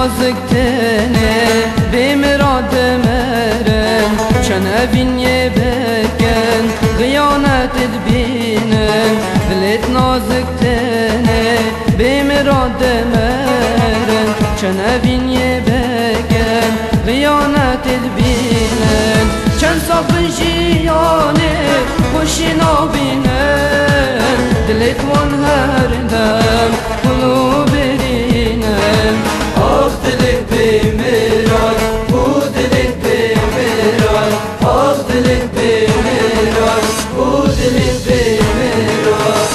نازک تنه به مراد مرن چن اوین یه بکن خیانت بینن دلت نازک تنه به مراد مرن چن اوین یه بکن خیانت بینن چند صاف جیانه خوشی نابینن دلت وان هر دم قلو برینن آخ دلت بمیران او دلت بمیران آخ دلت بمیران او دلت بمیران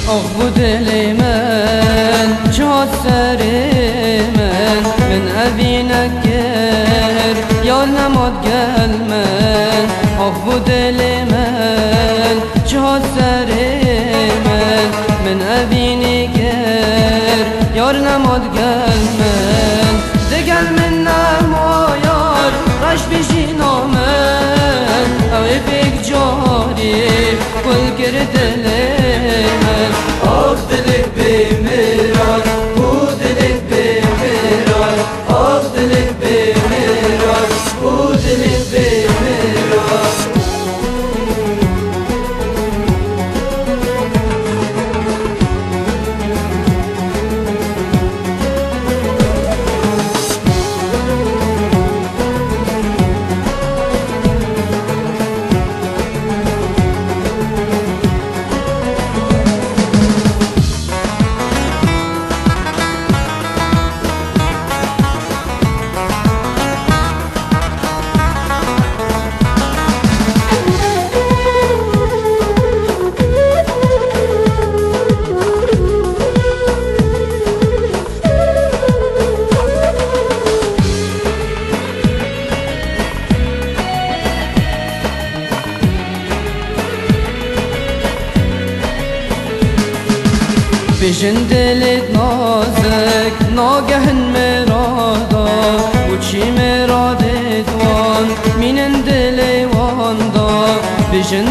آخ bu deli من جهاد سری من اوینک گر یار نماد گل من آخ bu deli من جهاد سری من اوینی گر یار نماد گل من دگل من نمایار قش بجینا من او بیگ جاری کل گر دلی آخ دلت بمیران او دلت بمیران آخ دلت بمیران او دلت بمیران بجن دلت نازک ناگهن مرادا و چی مرادت وان مینن دل وان دا بجن